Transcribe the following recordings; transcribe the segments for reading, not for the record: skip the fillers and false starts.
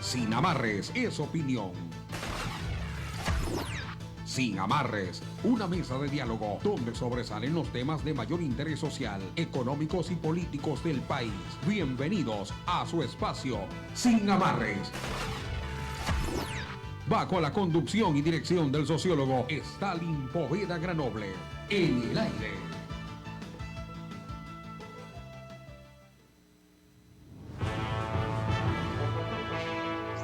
Sin amarres es opinión. Sin amarres, una mesa de diálogo donde sobresalen los temas de mayor interés social, económicos y políticos del país. Bienvenidos a su espacio Sin amarres. Bajo la conducción y dirección del sociólogo Stalin Poveda Granoble. En el aire.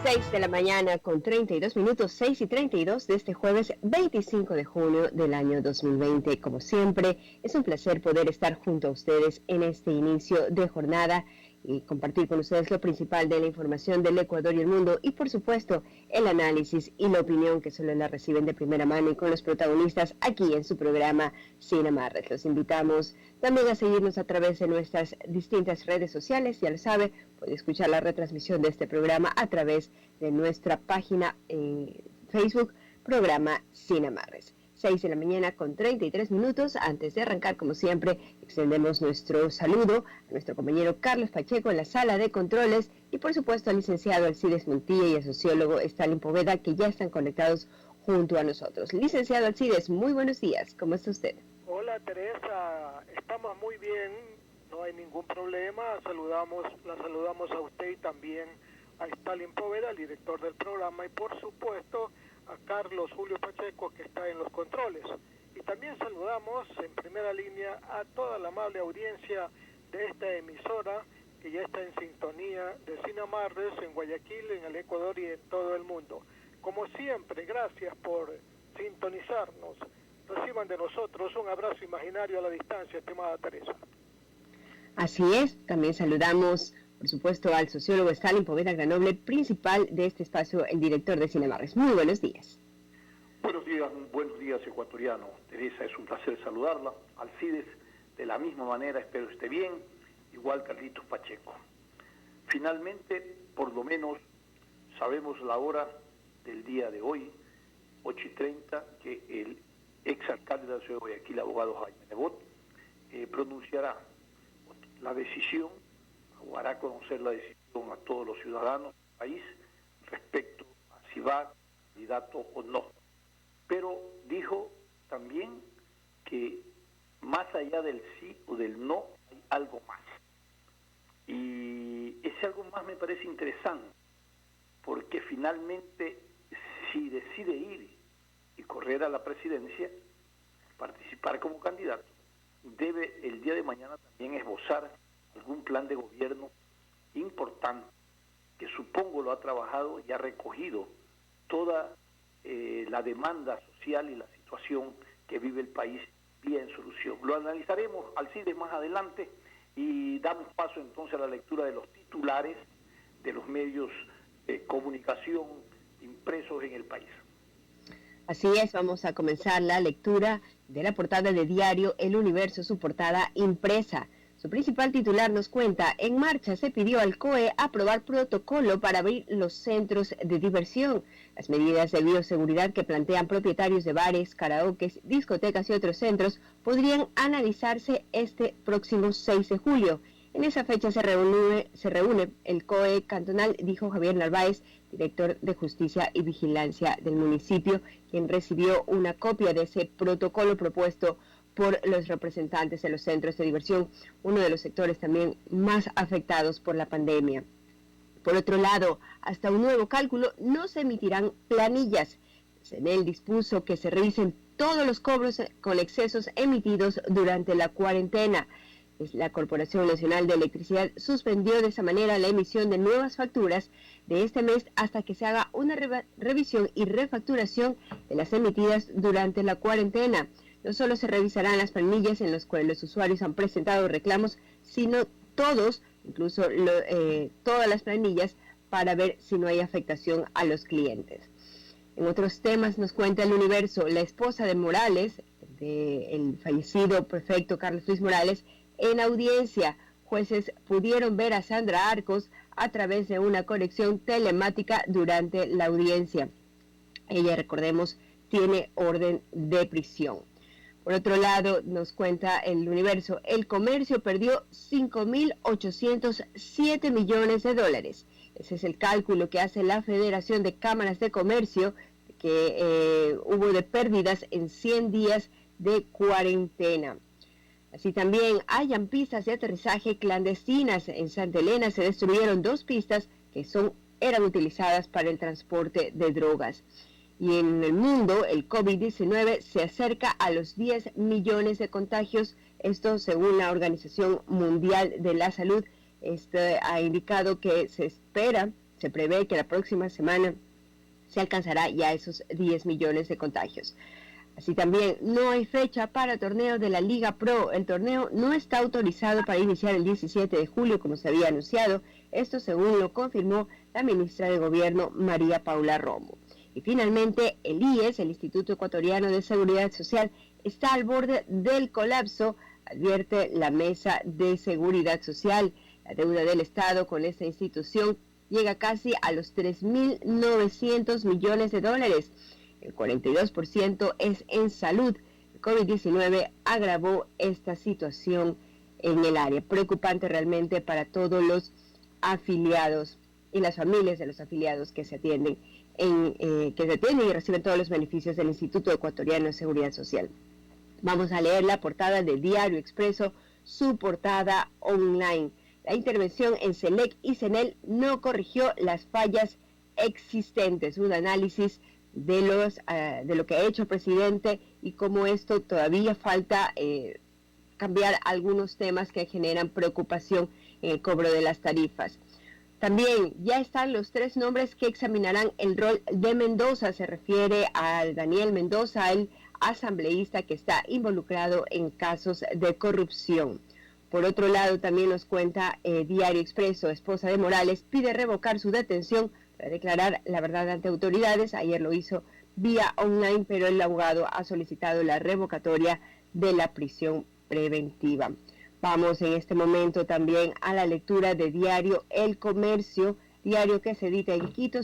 6 de la mañana con 32 minutos, 6:32 de este jueves 25 de junio del año 2020. Como siempre, es un placer poder estar junto a ustedes en este inicio de jornada y compartir con ustedes lo principal de la información del Ecuador y el mundo y, por supuesto, el análisis y la opinión que solo la reciben de primera mano y con los protagonistas aquí en su programa Sin Amarres. Los invitamos también a seguirnos a través de nuestras distintas redes sociales. Ya lo sabe, puede escuchar la retransmisión de este programa a través de nuestra página en Facebook, programa Sin Amarres. 6 de la mañana con 33 minutos. Antes de arrancar, como siempre, extendemos nuestro saludo a nuestro compañero Carlos Pacheco en la sala de controles y, por supuesto, al licenciado Alcides Montilla y al sociólogo Stalin Poveda, que ya están conectados junto a nosotros. Licenciado Alcides, muy buenos días. ¿Cómo está usted? Hola, Teresa. Estamos muy bien. No hay ningún problema. La saludamos a usted y también a Stalin Poveda, el director del programa, y por supuesto a Carlos Julio Pacheco, que está en los controles. Y también saludamos en primera línea a toda la amable audiencia de esta emisora que ya está en sintonía de Sin Amarres en Guayaquil, en el Ecuador y en todo el mundo. Como siempre, gracias por sintonizarnos. Reciban de nosotros un abrazo imaginario a la distancia, estimada Teresa. Así es, también saludamos, por supuesto, al sociólogo Stalin Poveda Granoble, principal de este espacio, el director de Sin Amarres. Muy buenos días. Buenos días, ecuatoriano. Teresa, es un placer saludarla. Alcides, de la misma manera, espero esté bien. Igual Carlitos Pacheco. Finalmente, por lo menos, sabemos la hora del día de hoy, 8:30, que el exalcalde de la ciudad de Guayaquil, abogado Jaime Nebot, pronunciará la decisión, o hará conocer la decisión a todos los ciudadanos del país respecto a si va candidato o no. Pero dijo también que más allá del sí o del no hay algo más. Y ese algo más me parece interesante, porque finalmente si decide ir y correr a la presidencia, participar como candidato, debe el día de mañana también esbozar algún plan de gobierno importante, que supongo lo ha trabajado y ha recogido toda la demanda social y la situación que vive el país bien en solución. Lo analizaremos, Alcides, más adelante, y damos paso entonces a la lectura de los titulares de los medios de comunicación impresos en el país. Así es, vamos a comenzar la lectura de la portada de diario El Universo, su portada impresa. Su principal titular nos cuenta: en marcha se pidió al COE aprobar protocolo para abrir los centros de diversión. Las medidas de bioseguridad que plantean propietarios de bares, karaokes, discotecas y otros centros podrían analizarse este próximo 6 de julio. En esa fecha se reúne el COE cantonal, dijo Javier Narváez, director de Justicia y Vigilancia del municipio, quien recibió una copia de ese protocolo propuesto por los representantes de los centros de diversión, uno de los sectores también más afectados por la pandemia. Por otro lado, hasta un nuevo cálculo no se emitirán planillas. CNEL dispuso que se revisen todos los cobros con excesos emitidos durante la cuarentena. La Corporación Nacional de Electricidad suspendió de esa manera la emisión de nuevas facturas de este mes hasta que se haga una revisión y refacturación de las emitidas durante la cuarentena. No solo se revisarán las planillas en las cuales los usuarios han presentado reclamos, sino todos, incluso todas las planillas, para ver si no hay afectación a los clientes. En otros temas nos cuenta El Universo: la esposa de Morales, del fallecido prefecto Carlos Luis Morales, en audiencia. Jueces pudieron ver a Sandra Arcos a través de una conexión telemática durante la audiencia. Ella, recordemos, tiene orden de prisión. Por otro lado, nos cuenta El Universo: el comercio perdió $5.807 millones. Ese es el cálculo que hace la Federación de Cámaras de Comercio, que hubo de pérdidas en 100 días de cuarentena. Así también hayan pistas de aterrizaje clandestinas. En Santa Elena se destruyeron 2 pistas que eran utilizadas para el transporte de drogas. Y en el mundo, el COVID-19 se acerca a los 10 millones de contagios, esto según la Organización Mundial de la Salud. Ha indicado que se prevé que la próxima semana se alcanzará ya esos 10 millones de contagios. Así también, no hay fecha para torneo de la Liga Pro. El torneo no está autorizado para iniciar el 17 de julio, como se había anunciado. Esto según lo confirmó la ministra de Gobierno, María Paula Romo. Y finalmente, el IES, el Instituto Ecuatoriano de Seguridad Social, está al borde del colapso, advierte la Mesa de Seguridad Social. La deuda del Estado con esta institución llega casi a los 3.900 millones de dólares. El 42% es en salud. El COVID-19 agravó esta situación en el área. Preocupante realmente para todos los afiliados y las familias de los afiliados que se atienden y reciben todos los beneficios del Instituto Ecuatoriano de Seguridad Social. Vamos a leer la portada del Diario Expreso, su portada online. La intervención en SELEC y CENEL no corrigió las fallas existentes. Un análisis de lo que ha hecho el presidente y cómo esto todavía falta cambiar algunos temas que generan preocupación en el cobro de las tarifas. También ya están los 3 nombres que examinarán el rol de Mendoza. Se refiere a Daniel Mendoza, el asambleísta que está involucrado en casos de corrupción. Por otro lado, también nos cuenta Diario Expreso, esposa de Morales pide revocar su detención para declarar la verdad ante autoridades. Ayer lo hizo vía online, pero el abogado ha solicitado la revocatoria de la prisión preventiva. Vamos en este momento también a la lectura de Diario El Comercio, diario que se edita en Quito.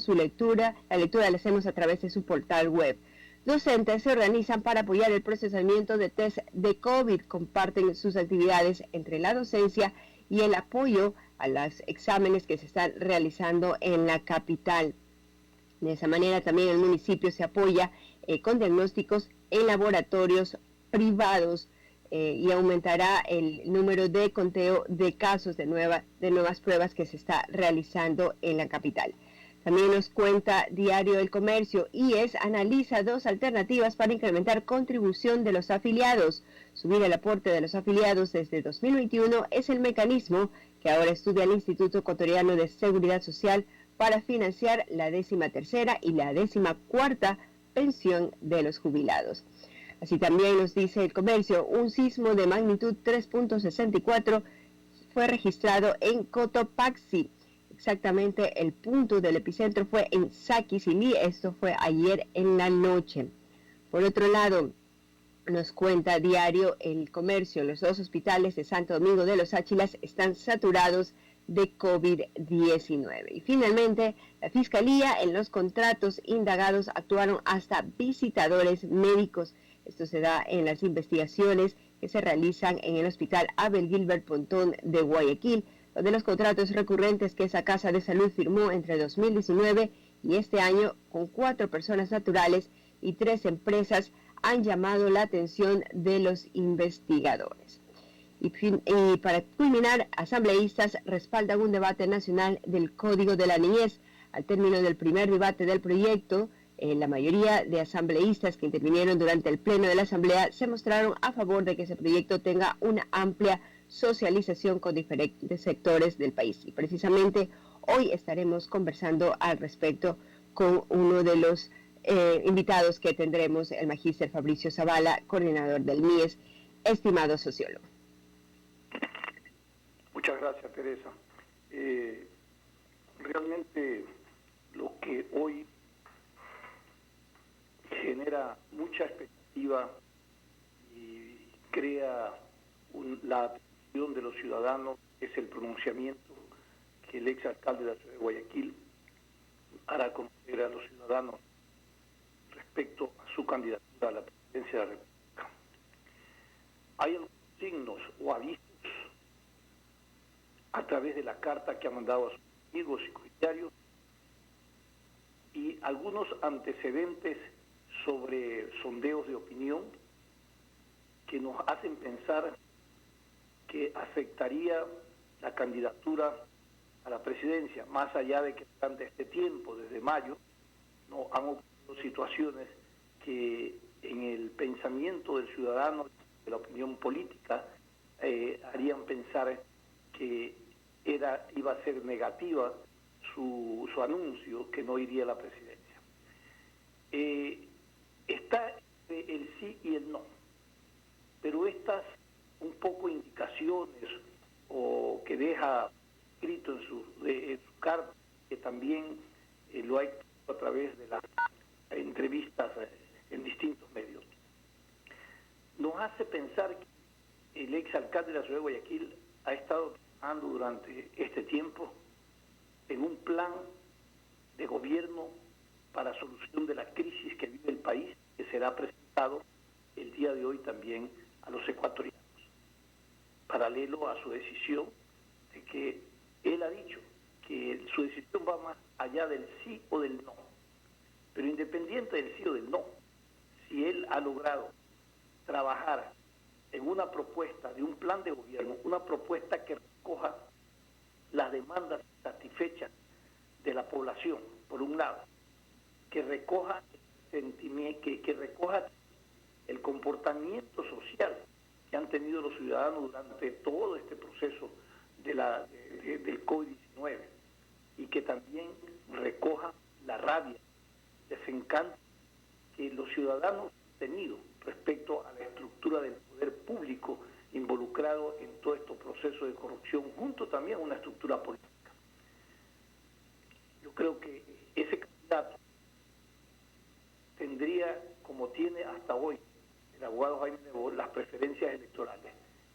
La lectura la hacemos a través de su portal web. Docentes se organizan para apoyar el procesamiento de test de COVID, comparten sus actividades entre la docencia y el apoyo a los exámenes que se están realizando en la capital. De esa manera también el municipio se apoya con diagnósticos en laboratorios privados y aumentará el número de conteo de casos de nuevas pruebas que se está realizando en la capital. También nos cuenta Diario El Comercio, IES analiza 2 alternativas para incrementar contribución de los afiliados. Subir el aporte de los afiliados desde 2021 es el mecanismo que ahora estudia el Instituto Ecuatoriano de Seguridad Social para financiar la 13ª y la 14ª pensión de los jubilados. Así también nos dice El Comercio, un sismo de magnitud 3.64 fue registrado en Cotopaxi. Exactamente el punto del epicentro fue en Saquicilí, esto fue ayer en la noche. Por otro lado, nos cuenta Diario El Comercio, los 2 hospitales de Santo Domingo de los Áchilas están saturados de COVID-19. Y finalmente, la Fiscalía en los contratos indagados actuaron hasta visitadores médicos. Esto se da en las investigaciones que se realizan en el Hospital Abel Gilbert Pontón de Guayaquil, donde los contratos recurrentes que esa casa de salud firmó entre 2019 y este año con 4 personas naturales y 3 empresas han llamado la atención de los investigadores. Y para culminar, asambleístas respaldan un debate nacional del Código de la Niñez. Al término del primer debate del proyecto, la mayoría de asambleístas que intervinieron durante el pleno de la Asamblea se mostraron a favor de que ese proyecto tenga una amplia socialización con diferentes sectores del país. Y precisamente hoy estaremos conversando al respecto con uno de los invitados que tendremos, el magíster Fabricio Zavala, coordinador del MIES, estimado sociólogo. Muchas gracias, Teresa. Realmente lo que hoy genera mucha expectativa y crea la atención de los ciudadanos es el pronunciamiento que el exalcalde de la ciudad de Guayaquil hará conocer a los ciudadanos respecto a su candidatura a la presidencia de la República. Hay algunos signos o avisos a través de la carta que ha mandado a sus amigos y comunitarios, y algunos antecedentes sobre sondeos de opinión que nos hacen pensar que afectaría la candidatura a la presidencia, más allá de que durante este tiempo, desde mayo, no han ocurrido situaciones que en el pensamiento del ciudadano, de la opinión política, harían pensar que iba a ser negativa su anuncio, que no iría a la presidencia. Está el sí y el no, pero estas un poco indicaciones o que deja escrito en su carta, que también lo ha hecho a través de las entrevistas en distintos medios, nos hace pensar que el exalcalde de la ciudad de Guayaquil ha estado trabajando durante este tiempo en un plan de gobierno para solución de la crisis que vive el país, que será presentado el día de hoy también a los ecuatorianos, paralelo a su decisión de que él ha dicho que su decisión va más allá del sí o del no. Pero independiente del sí o del no, si él ha logrado trabajar en una propuesta de un plan de gobierno, una propuesta que recoja las demandas satisfechas de la población, por un lado, que recoja que recoja el comportamiento social que han tenido los ciudadanos durante todo este proceso del COVID-19, y que también recoja la rabia, desencanto que los ciudadanos han tenido respecto a la estructura del poder público involucrado en todos estos procesos de corrupción, junto también a una estructura política. Yo creo que ese candidato tendría, como tiene hasta hoy el abogado Jaime Nebot, las preferencias electorales,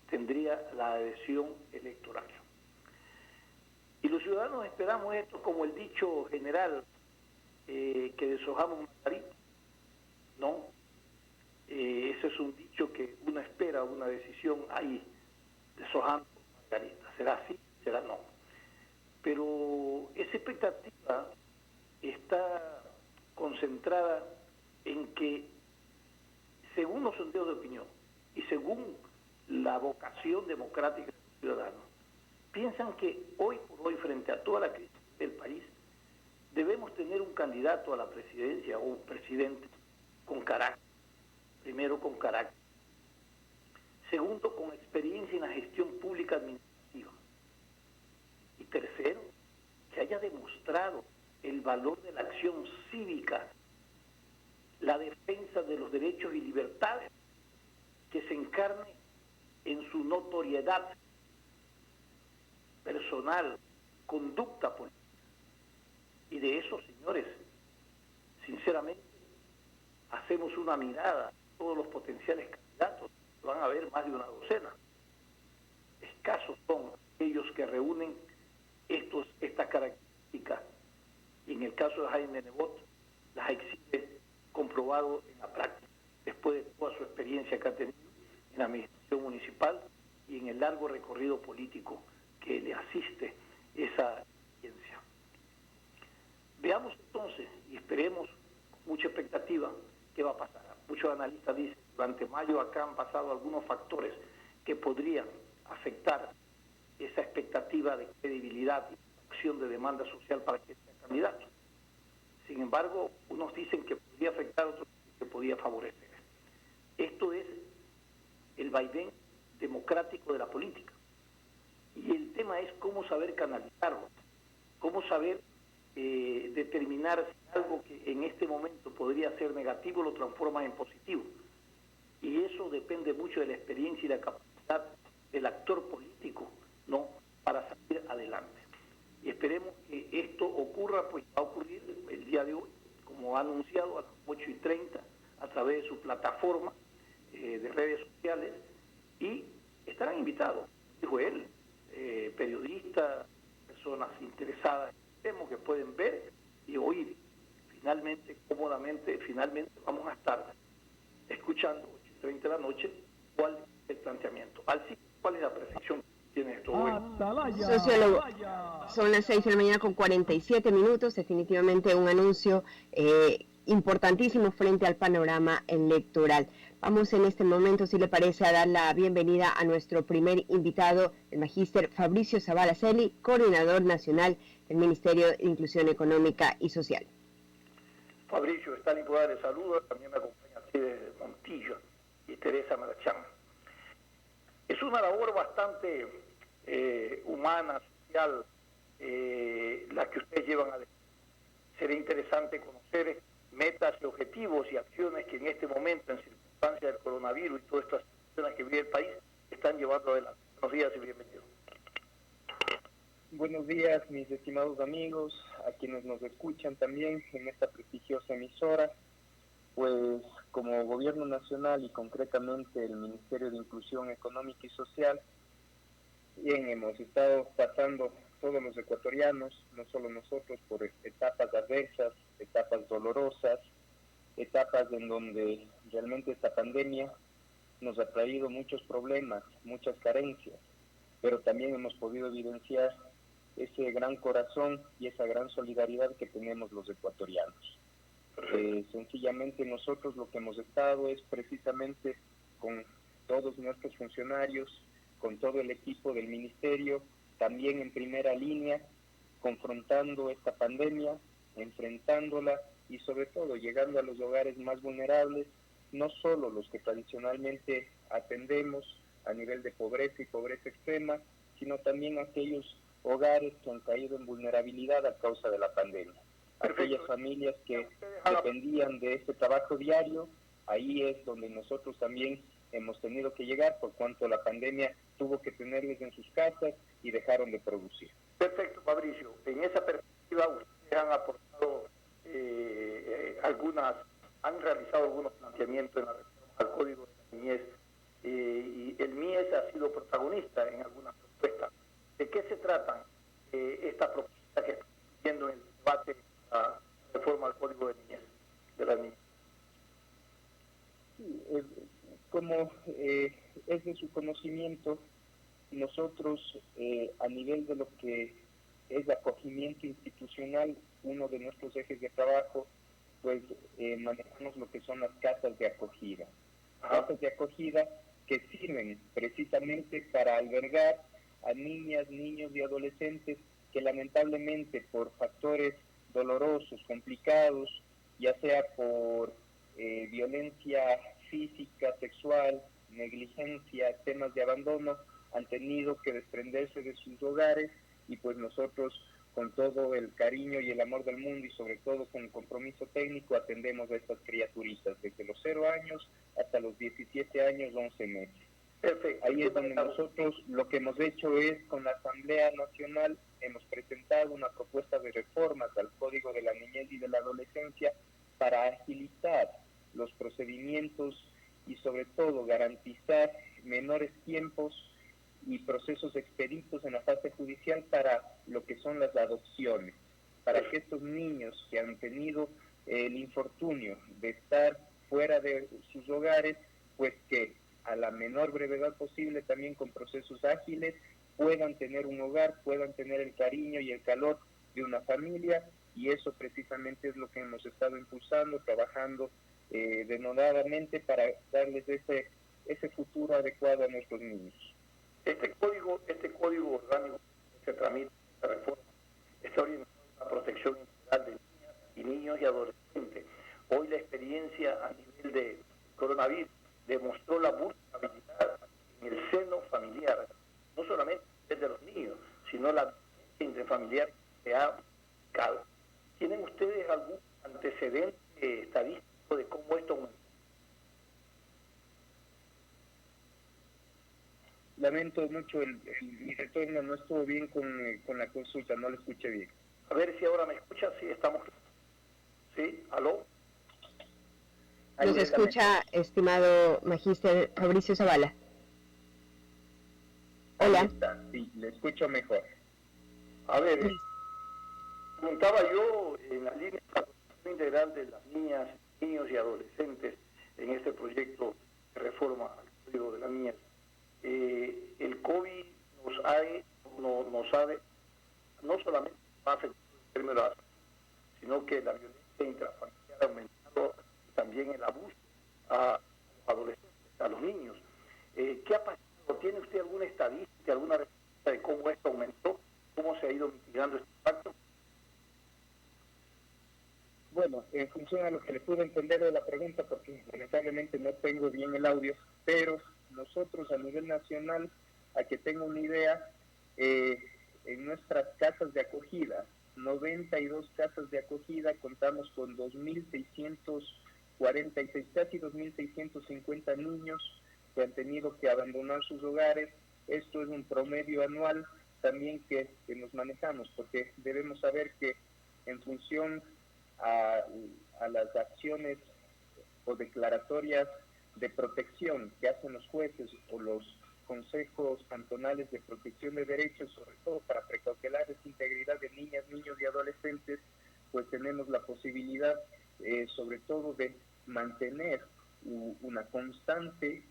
tendría la adhesión electoral. Y los ciudadanos esperamos esto como el dicho general, que deshojamos margarita, ¿no? Ese es un dicho que uno espera una decisión ahí, deshojando margarita. ¿Será así? ¿Será no? Pero esa expectativa está concentrada en que, según los sondeos de opinión y según la vocación democrática de los ciudadanos, piensan que hoy por hoy, frente a toda la crisis del país, debemos tener un candidato a la presidencia o un presidente con carácter. Primero, con carácter. Segundo, con experiencia en la gestión pública administrativa. Y tercero, que haya demostrado el valor de la acción cívica, la defensa de los derechos y libertades, que se encarne en su notoriedad personal, conducta política. Y de eso, señores, sinceramente, hacemos una mirada a todos los potenciales candidatos, van a haber más de una docena. Escasos son aquellos que reúnen estas características, y en el caso de Jaime Nebot las exhibe comprobado en la práctica, después de toda su experiencia que ha tenido en la administración municipal y en el largo recorrido político que le asiste esa experiencia. Veamos entonces y esperemos con mucha expectativa qué va a pasar. Muchos analistas dicen, durante mayo acá han pasado algunos factores que podrían afectar esa expectativa de credibilidad y acción de demanda social para que sea candidato. Sin embargo, unos dicen que podría afectar, otros que podría favorecer. Esto es el vaivén democrático de la política. Y el tema es cómo saber canalizarlo, cómo saber determinar si algo que en este momento podría ser negativo lo transforma en positivo. Y eso depende mucho de la experiencia y la capacidad del actor político, ¿no?, para salir adelante. Y esperemos que esto ocurra, pues va a ocurrir el día de hoy, como ha anunciado, a las 8:30, a través de su plataforma de redes sociales, y estarán invitados, dijo él, periodistas, personas interesadas en el tema, que pueden ver y oír. Finalmente, cómodamente, vamos a estar escuchando 8:30 de la noche cuál es el planteamiento. ¿Cuál es la percepción que tiene esto hoy? Sociólogo. Son las 6 de la mañana con 47 minutos, definitivamente un anuncio importantísimo frente al panorama electoral. Vamos en este momento, si le parece, a dar la bienvenida a nuestro primer invitado, el magíster Fabricio Zavala Celi, coordinador nacional del Ministerio de Inclusión Económica y Social. Fabricio, está lindo darle saludos, también me acompaña Alcides Montillo y Teresa Marchán. Es una labor bastante humana, social, la que ustedes llevan adelante. Sería interesante conocer metas y objetivos y acciones que en este momento, en circunstancias del coronavirus y todas estas situaciones que vive el país, están llevando adelante. Buenos días y bienvenidos. Buenos días, mis estimados amigos, a quienes nos escuchan también en esta prestigiosa emisora. Pues como Gobierno Nacional y concretamente el Ministerio de Inclusión Económica y Social, bien, hemos estado pasando todos los ecuatorianos, no solo nosotros, por etapas adversas, etapas dolorosas, etapas en donde realmente esta pandemia nos ha traído muchos problemas, muchas carencias, pero también hemos podido evidenciar ese gran corazón y esa gran solidaridad que tenemos los ecuatorianos. Sencillamente nosotros lo que hemos estado es precisamente con todos nuestros funcionarios, con todo el equipo del ministerio, también en primera línea, confrontando esta pandemia, enfrentándola y sobre todo llegando a los hogares más vulnerables, no solo los que tradicionalmente atendemos a nivel de pobreza y pobreza extrema, sino también aquellos hogares que han caído en vulnerabilidad a causa de la pandemia. Aquellas familias que dependían de este trabajo diario, ahí es donde nosotros también hemos tenido que llegar por cuanto la pandemia tuvo que tenerles en sus casas y dejaron de producir. Perfecto, Fabricio. En esa perspectiva ustedes han aportado han realizado algunos planteamientos en la reforma al Código de la Niñez y el MIES ha sido protagonista en algunas propuestas. ¿De qué se tratan estas propuestas que están viendo en el debate de la reforma al Código de Niñez, de la niñez? Sí, como es de su conocimiento, nosotros a nivel de lo que es acogimiento institucional, uno de nuestros ejes de trabajo, pues manejamos lo que son las casas de acogida. Casas de acogida que sirven precisamente para albergar a niñas, niños y adolescentes que lamentablemente por factores dolorosos, complicados, ya sea por violencia física, sexual, negligencia, temas de abandono, han tenido que desprenderse de sus hogares y pues nosotros con todo el cariño y el amor del mundo y sobre todo con compromiso técnico atendemos a estas criaturitas desde los 0 años hasta los 17 años, 11 meses. Perfecto. Ahí es donde nosotros lo que hemos hecho es con la Asamblea Nacional hemos presentado una propuesta de reformas al Código de la Niñez y de la Adolescencia para agilizar los procedimientos y sobre todo garantizar menores tiempos y procesos expeditos en la fase judicial para lo que son las adopciones, para que estos niños que han tenido el infortunio de estar fuera de sus hogares, pues que a la menor brevedad posible, también con procesos ágiles, puedan tener un hogar, puedan tener el cariño y el calor de una familia, y eso precisamente es lo que hemos estado impulsando, trabajando denodadamente para darles ese futuro adecuado a nuestros niños. Este código orgánico que se tramita, esta reforma, está orientado a la protección integral de niñas y niños y adolescentes. Hoy la experiencia a nivel de coronavirus demostró la vulnerabilidad en el seno familiar, no solamente de los niños, sino la violencia intrafamiliar que ha buscado. ¿Tienen ustedes algún antecedente estadístico de cómo esto aumentó? Lamento mucho, mi retorno no estuvo bien con la consulta, no lo escuché bien. A ver si ahora me escuchan, sí, estamos... ¿Sí? ¿Aló? Nos escucha, estimado magíster Fabricio Zavala. Hola. Ahí está, sí, le escucho mejor. A ver, preguntaba yo en la línea de la protección integral de las niñas, niños y adolescentes en este proyecto de reforma al Código de la Niñez. El COVID nos ha no solamente va a afectar en términos de la salud, sino que la violencia intrafamiliar ha aumentado, también el abuso a los adolescentes, a los niños. ¿Qué ha pasado? ¿Tiene usted alguna estadística, alguna respuesta de cómo esto aumentó? ¿Cómo se ha ido mitigando este impacto? Bueno, en función a lo que le pude entender de la pregunta, porque lamentablemente no tengo bien el audio, pero nosotros a nivel nacional, a que tenga una idea, en nuestras casas de acogida, 92 casas de acogida, contamos con 2.646, casi 2.650 niños que han tenido que abandonar sus hogares. Esto es un promedio anual también que nos manejamos, porque debemos saber que en función a las acciones o declaratorias de protección que hacen los jueces o los consejos cantonales de protección de derechos, sobre todo para precautelar esa integridad de niñas, niños y adolescentes, pues tenemos la posibilidad sobre todo de mantener una constante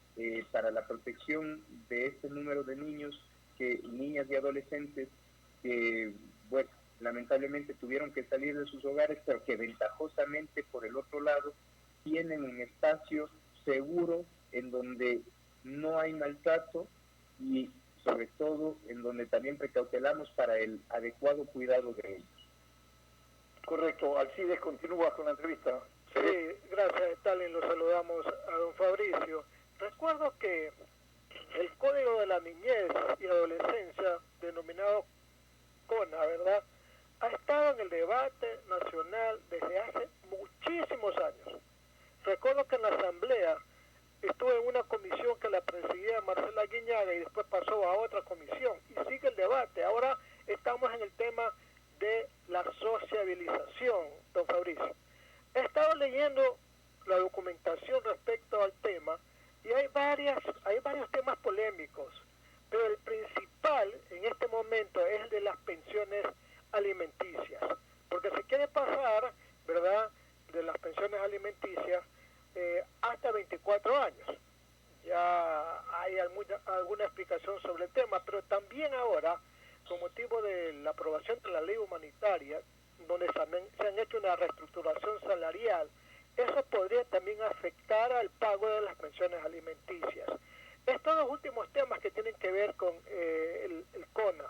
para la protección de este número de niños, niñas y adolescentes que, bueno, lamentablemente tuvieron que salir de sus hogares, pero que ventajosamente, por el otro lado, tienen un espacio seguro en donde no hay maltrato y sobre todo en donde también precautelamos para el adecuado cuidado de ellos. Correcto. Alcides, continúa con la entrevista. Sí, gracias, Stalin. Lo saludamos a don Fabricio. Recuerdo que el Código de la Niñez y Adolescencia, denominado CONA, ¿verdad?, ha estado en el debate nacional desde hace muchísimos años. Recuerdo que en la Asamblea estuve en una comisión que la presidía Marcela Guiñaga y después pasó a otra comisión y sigue el debate. Ahora estamos en el tema de la sociabilización, don Fabricio. He estado leyendo la documentación respecto al tema y hay varios temas polémicos, pero el principal en este momento es el de las pensiones alimenticias, porque se quiere pasar, ¿verdad?, de las pensiones alimenticias hasta 24 años. Ya hay alguna explicación sobre el tema, pero también ahora, con motivo de la aprobación de la ley humanitaria, donde se han hecho una reestructuración salarial, eso podría también afectar al pago de las pensiones alimenticias. Estos dos últimos temas que tienen que ver con el CONA,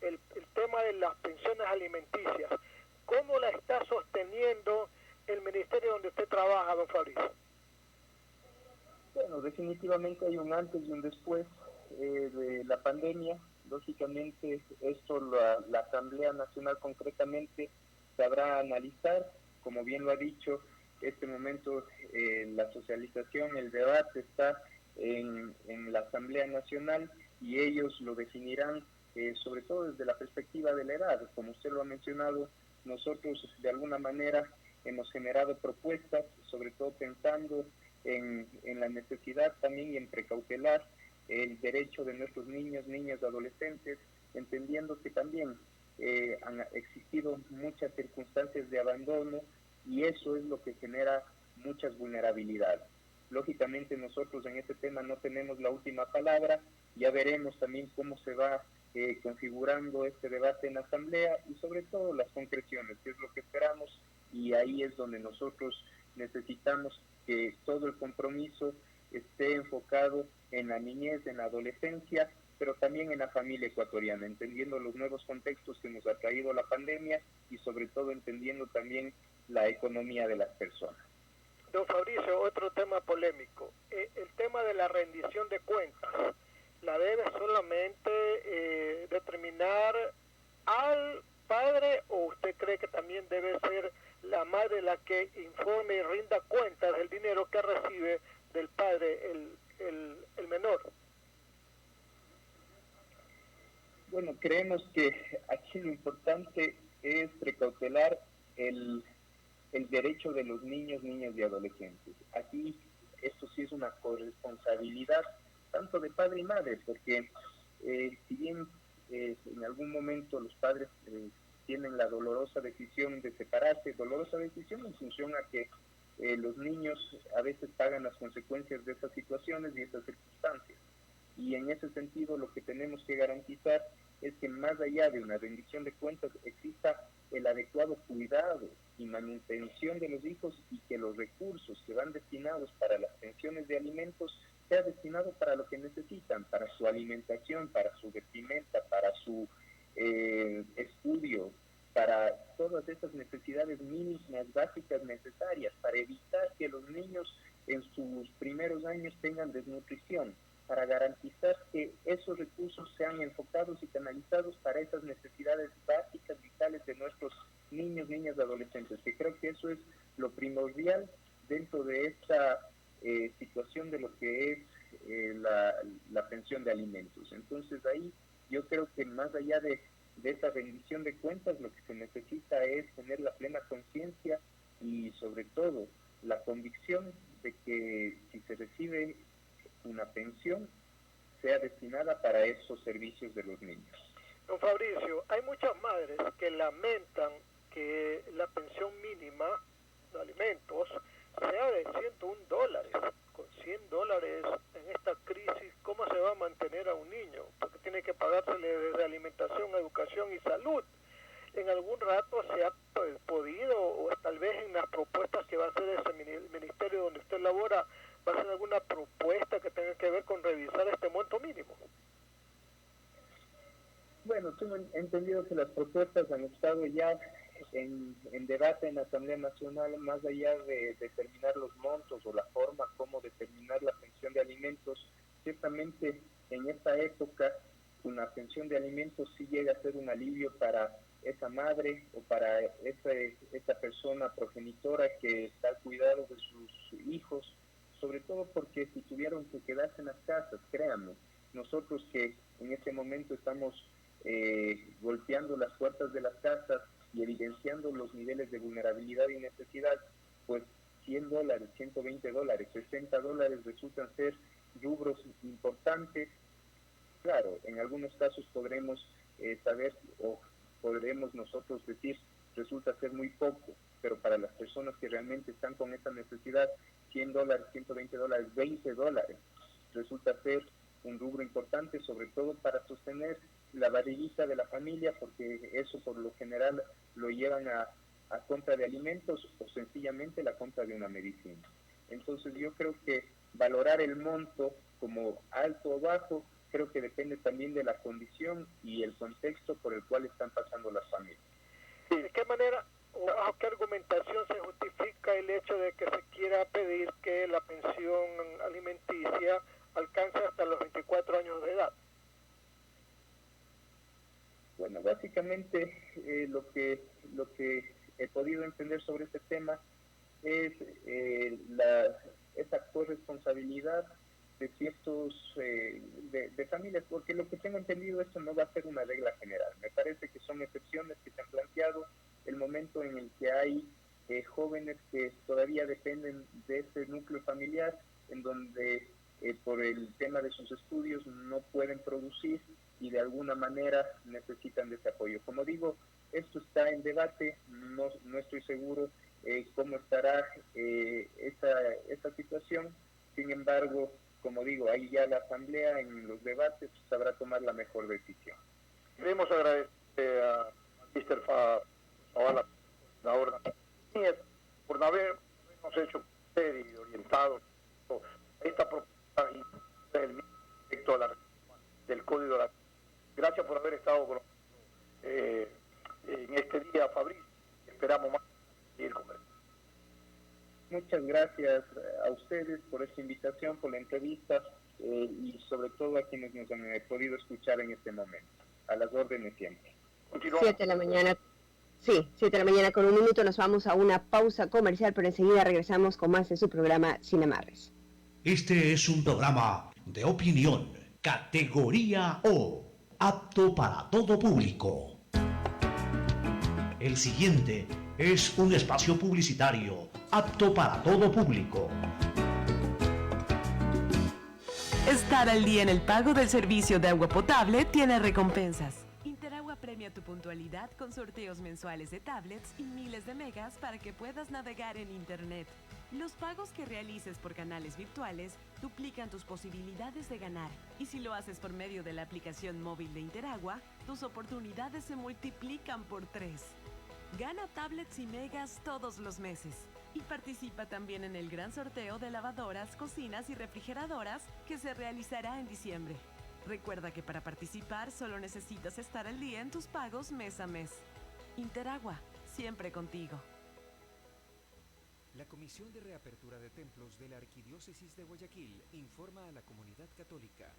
el tema de las pensiones alimenticias, ¿cómo la está sosteniendo el ministerio donde usted trabaja, don Fabricio? Bueno, definitivamente hay un antes y un después de la pandemia. Lógicamente, esto la Asamblea Nacional concretamente sabrá analizar. Como bien lo ha dicho, este momento la socialización, el debate está en la Asamblea Nacional y ellos lo definirán sobre todo desde la perspectiva de la edad. Como usted lo ha mencionado, nosotros de alguna manera hemos generado propuestas, sobre todo pensando en la necesidad también y en precautelar el derecho de nuestros niños, niñas, adolescentes, entendiendo que también han existido muchas circunstancias de abandono y eso es lo que genera muchas vulnerabilidades. Lógicamente nosotros en este tema no tenemos la última palabra, ya veremos también cómo se va configurando este debate en la Asamblea y sobre todo las concreciones, que es lo que esperamos, y ahí es donde nosotros necesitamos que todo el compromiso esté enfocado en la niñez, en la adolescencia, pero también en la familia ecuatoriana, entendiendo los nuevos contextos que nos ha traído la pandemia y sobre todo entendiendo también la economía de las personas. Don Fabricio, otro tema polémico, el tema de la rendición de cuentas. ¿La debe solamente determinar al padre o usted cree que también debe ser la madre la que informe y rinda cuentas del dinero que recibe del padre el menor? Bueno, creemos que aquí lo importante es precautelar el derecho de los niños, niñas y adolescentes. Aquí esto sí es una corresponsabilidad tanto de padre y madre, porque si bien en algún momento los padres tienen la dolorosa decisión de separarse, dolorosa decisión en función a que los niños a veces pagan las consecuencias de esas situaciones y esas circunstancias. Y en ese sentido lo que tenemos que garantizar es que más allá de una rendición de cuentas exista el adecuado cuidado y manutención de los hijos, y que los recursos que van destinados para las pensiones de alimentos sea destinado para lo que necesitan, para su alimentación, para su vestimenta, para su estudio, para todas esas necesidades mínimas, básicas, necesarias, para evitar que los niños en sus primeros años tengan desnutrición, para garantizar que esos recursos sean enfocados y canalizados para esas necesidades básicas, vitales de nuestros niños, niñas, adolescentes, que creo que eso es lo primordial dentro de esta situación de lo que es la pensión de alimentos. Entonces ahí yo creo que más allá de esa rendición de cuentas, lo que se necesita es tener la plena conciencia y sobre todo la convicción de que si se recibe una pensión sea destinada para esos servicios de los niños. Don Fabricio, hay muchas madres que lamentan que la pensión mínima de alimentos sea de $101. Con $100 en esta crisis, ¿cómo se va a mantener a un niño? Porque tiene que pagársele desde alimentación, educación y salud. En algún rato se ha podido, o tal vez en las propuestas que va a hacer ese ministerio donde usted labora, va a ser alguna propuesta que tenga que ver con revisar este monto mínimo. Bueno, tengo entendido que las propuestas han estado ya en debate en la Asamblea Nacional, más allá de determinar los montos o la forma como determinar la pensión de alimentos. Ciertamente en esta época una pensión de alimentos sí llega a ser un alivio para esa madre o para esa persona progenitora que está al cuidado de sus hijos, sobre todo porque si tuvieron que quedarse en las casas, créanme, nosotros que en este momento estamos golpeando las puertas de las casas y evidenciando los niveles de vulnerabilidad y necesidad, pues $100, $120, $60 resultan ser rubros importantes. Claro, en algunos casos podremos saber o podremos nosotros decir resulta ser muy poco, pero para las personas que realmente están con esa necesidad, $100, $120, $20 resulta ser un rubro importante, sobre todo para sostener la barriguita de la familia, porque eso por lo general lo llevan a compra de alimentos o sencillamente la compra de una medicina. Entonces yo creo que valorar el monto como alto o bajo, creo que depende también de la condición y el contexto por el cual están pasando las familias. ¿De qué manera o bajo qué argumentación se justifica el hecho de que se quiera pedir que la pensión alimenticia alcance hasta los 24 años de edad? Bueno, básicamente lo que he podido entender sobre este tema es esa corresponsabilidad de ciertos de familias, porque lo que tengo entendido, esto no va a ser una regla general. Me parece que son excepciones que se han planteado, el momento en el que hay jóvenes que todavía dependen de ese núcleo familiar, en donde por el tema de sus estudios no pueden producir y de alguna manera necesitan de ese apoyo. Como digo, esto está en debate, no estoy seguro cómo estará esta situación. Sin embargo, como digo, ahí ya la Asamblea en los debates sabrá tomar la mejor decisión. Queremos agradecer a Mr. Zavala, la orden, por habernos hecho y orientado a esta propuesta respecto a la reforma del Código de la... Gracias por haber estado con en este día, Fabricio. Esperamos más ir conversando. Muchas gracias a ustedes por esta invitación, por la entrevista y sobre todo a quienes nos han podido escuchar en este momento. A las órdenes siempre. Continuamos. 7 de la mañana. Sí, 7 de la mañana con 1 minuto. Nos vamos a una pausa comercial, pero enseguida regresamos con más de su programa Sin Amarres. Este es un programa de opinión, categoría O, apto para todo público. El siguiente es un espacio publicitario apto para todo público. Estar al día en el pago del servicio de agua potable tiene recompensas. Interagua Premia tu puntualidad con sorteos mensuales de tablets y miles de megas para que puedas navegar en Internet. Los pagos que realices por canales virtuales duplican tus posibilidades de ganar. Y si lo haces por medio de la aplicación móvil de Interagua, tus oportunidades se multiplican por 3. Gana tablets y megas todos los meses. Y participa también en el gran sorteo de lavadoras, cocinas y refrigeradoras que se realizará en diciembre. Recuerda que para participar solo necesitas estar al día en tus pagos mes a mes. Interagua, siempre contigo. La Comisión de Reapertura de Templos de la Arquidiócesis de Guayaquil informa a la comunidad católica.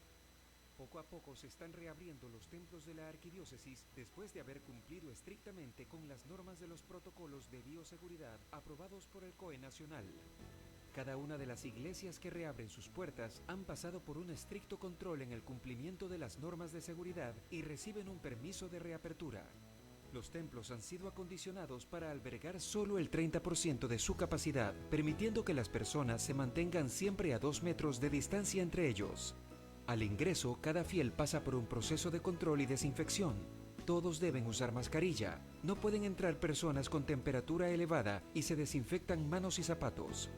Poco a poco se están reabriendo los templos de la arquidiócesis después de haber cumplido estrictamente con las normas de los protocolos de bioseguridad aprobados por el COE Nacional. Cada una de las iglesias que reabren sus puertas han pasado por un estricto control en el cumplimiento de las normas de seguridad y reciben un permiso de reapertura. Los templos han sido acondicionados para albergar solo el 30% de su capacidad, permitiendo que las personas se mantengan siempre a 2 metros de distancia entre ellos. Al ingreso, cada fiel pasa por un proceso de control y desinfección. Todos deben usar mascarilla. No pueden entrar personas con temperatura elevada y se desinfectan manos y zapatos.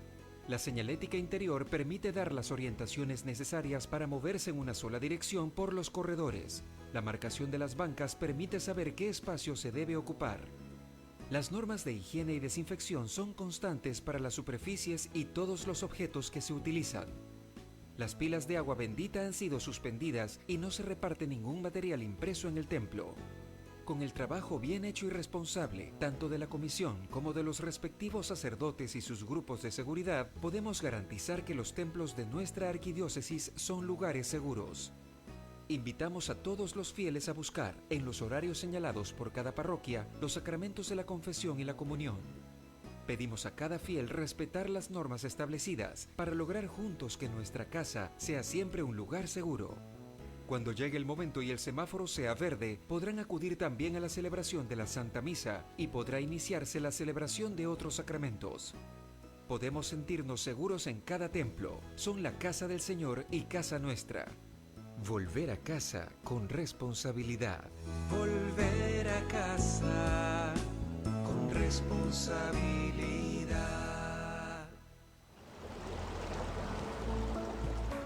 La señalética interior permite dar las orientaciones necesarias para moverse en una sola dirección por los corredores. La marcación de las bancas permite saber qué espacio se debe ocupar. Las normas de higiene y desinfección son constantes para las superficies y todos los objetos que se utilizan. Las pilas de agua bendita han sido suspendidas y no se reparte ningún material impreso en el templo. Con el trabajo bien hecho y responsable, tanto de la comisión como de los respectivos sacerdotes y sus grupos de seguridad, podemos garantizar que los templos de nuestra arquidiócesis son lugares seguros. Invitamos a todos los fieles a buscar, en los horarios señalados por cada parroquia, los sacramentos de la confesión y la comunión. Pedimos a cada fiel respetar las normas establecidas para lograr juntos que nuestra casa sea siempre un lugar seguro. Cuando llegue el momento y el semáforo sea verde, podrán acudir también a la celebración de la Santa Misa y podrá iniciarse la celebración de otros sacramentos. Podemos sentirnos seguros en cada templo. Son la casa del Señor y casa nuestra. Volver a casa con responsabilidad. Volver a casa con responsabilidad.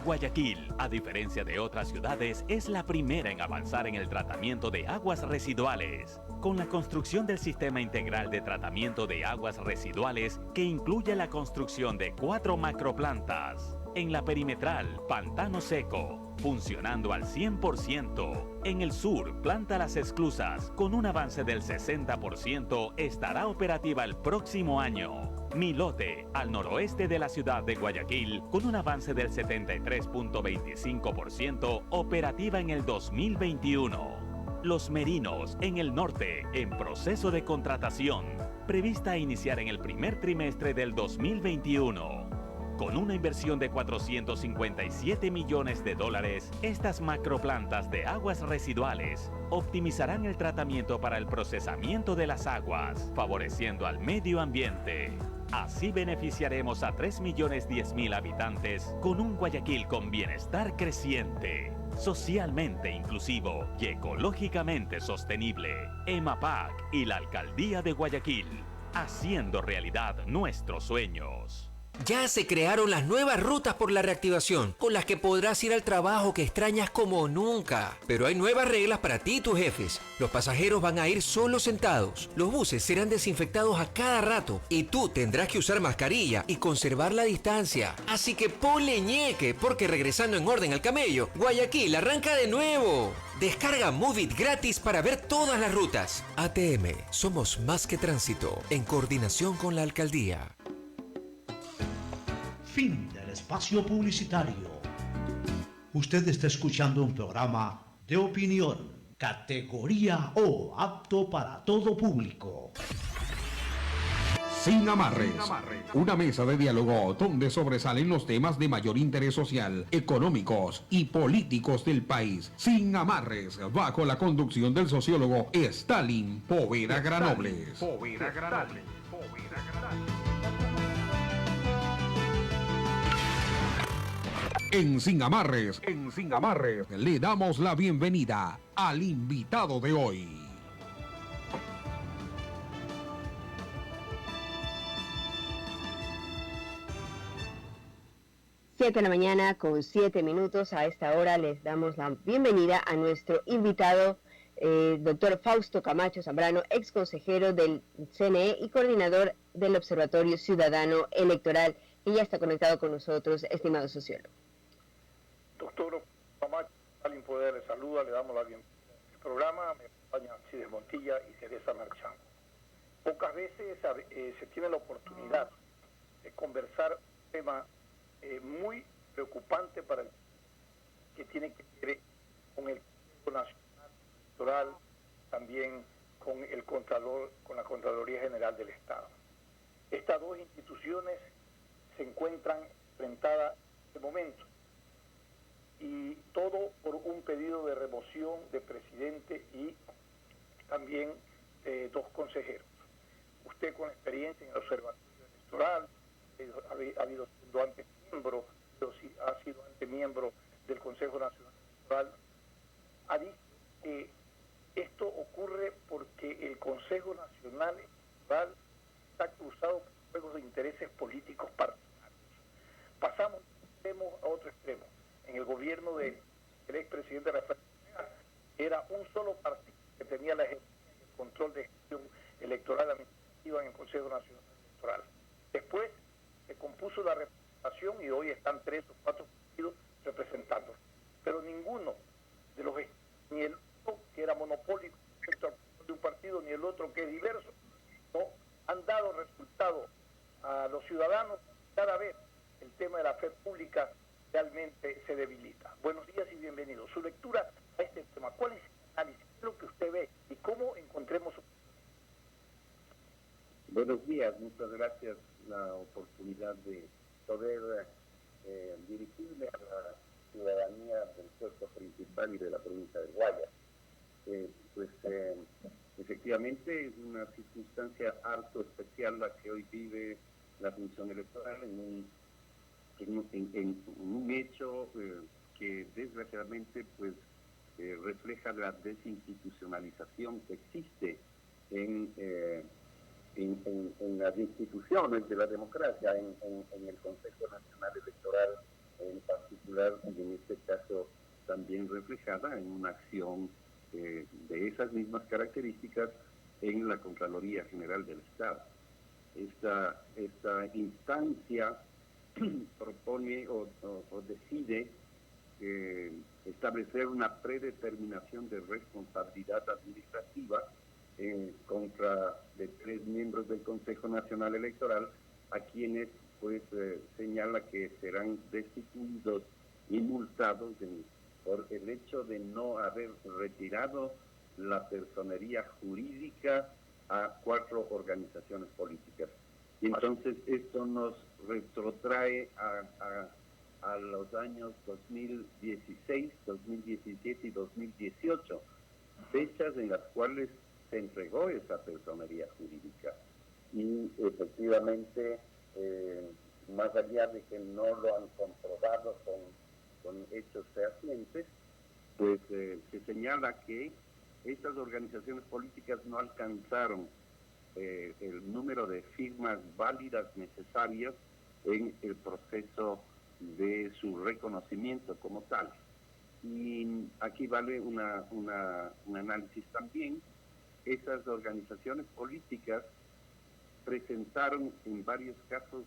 Guayaquil, a diferencia de otras ciudades, es la primera en avanzar en el tratamiento de aguas residuales. Con la construcción del Sistema Integral de Tratamiento de Aguas Residuales, que incluye la construcción de 4 macroplantas. En la perimetral, Pantano Seco, funcionando al 100%. En el sur, Planta Las Esclusas, con un avance del 60%, estará operativa el próximo año. Milote, al noroeste de la ciudad de Guayaquil, con un avance del 73.25%, operativa en el 2021. Los Merinos, en el norte, en proceso de contratación, prevista a iniciar en el primer trimestre del 2021. Con una inversión de $457 millones, estas macroplantas de aguas residuales optimizarán el tratamiento para el procesamiento de las aguas, favoreciendo al medio ambiente. Así beneficiaremos a 3.010.000 habitantes con un Guayaquil con bienestar creciente, socialmente inclusivo y ecológicamente sostenible. EMAPAC y la Alcaldía de Guayaquil, haciendo realidad nuestros sueños. Ya se crearon las nuevas rutas por la reactivación, con las que podrás ir al trabajo que extrañas como nunca. Pero hay nuevas reglas para ti y tus jefes. Los pasajeros van a ir solo sentados. Los buses serán desinfectados a cada rato y tú tendrás que usar mascarilla y conservar la distancia. Así que ponle ñeque, porque regresando en orden al camello, Guayaquil arranca de nuevo. Descarga Movit gratis para ver todas las rutas. ATM, somos más que tránsito, en coordinación con la alcaldía. Fin del espacio publicitario. Usted está escuchando un programa de opinión, categoría O, apto para todo público. Sin amarres, una mesa de diálogo donde sobresalen los temas de mayor interés social, económicos y políticos del país. Sin amarres, bajo la conducción del sociólogo Stalin Poveda Granobles. En Sin Amarres, le damos la bienvenida al invitado de hoy. 7 de la mañana con 7 minutos. A esta hora les damos la bienvenida a nuestro invitado, doctor Fausto Camacho Zambrano, ex consejero del CNE y coordinador del Observatorio Ciudadano Electoral, que ya está conectado con nosotros, estimado sociólogo. Doctor Camacho, Stalin Poder le saluda, le damos la bienvenida al programa. Me acompañan Cides Montilla y Teresa Marchán. Pocas veces se tiene la oportunidad de conversar un tema muy preocupante para el que tiene que ver con el Consejo Nacional Electoral, también con el Contralor, con la Contraloría General del Estado. Estas dos instituciones se encuentran enfrentadas en este momento, y todo por un pedido de remoción de presidente y también dos consejeros. Usted, con experiencia en el Observatorio Electoral, ha sido antes miembro del Consejo Nacional Electoral, ha dicho que esto ocurre porque el Consejo Nacional Electoral está cruzado por juegos de intereses políticos partidarios. Pasamos de un extremo a otro extremo. En el gobierno del expresidente Rafael Correa era un solo partido que tenía la ejecución y el control de gestión electoral administrativa en el Consejo Nacional Electoral. Después se compuso la representación y hoy están 3 o 4 partidos representando. Pero ninguno de los, ni el uno que era monopólico respecto al de un partido, ni el otro que es diverso, no han dado resultado a los ciudadanos. Cada vez el tema de la fe pública realmente se debilita. Buenos días y bienvenidos. Su lectura a este tema. ¿Cuál es el análisis? ¿Qué es lo que usted ve? ¿Y cómo encontremos su... Buenos días, muchas gracias la oportunidad de poder dirigirme a la ciudadanía del puerto principal y de la provincia de Guayas. Efectivamente es una circunstancia harto especial la que hoy vive la función electoral en un hecho que desgraciadamente refleja la desinstitucionalización que existe en las instituciones de la democracia, en el Consejo Nacional Electoral en particular, y en este caso también reflejada en una acción de esas mismas características en la Contraloría General del Estado. Esta instancia propone o decide establecer una predeterminación de responsabilidad administrativa contra de 3 miembros del Consejo Nacional Electoral, a quienes señala que serán destituidos y multados por el hecho de no haber retirado la personería jurídica a 4 organizaciones políticas. Y entonces esto nos retrotrae a los años 2016, 2017 y 2018, fechas en las cuales se entregó esa personería jurídica. Y efectivamente, más allá de que no lo han comprobado con hechos fehacientes, se señala que estas organizaciones políticas no alcanzaron el número de firmas válidas necesarias en el proceso de su reconocimiento como tal. Y aquí vale un análisis también. Esas organizaciones políticas presentaron en varios casos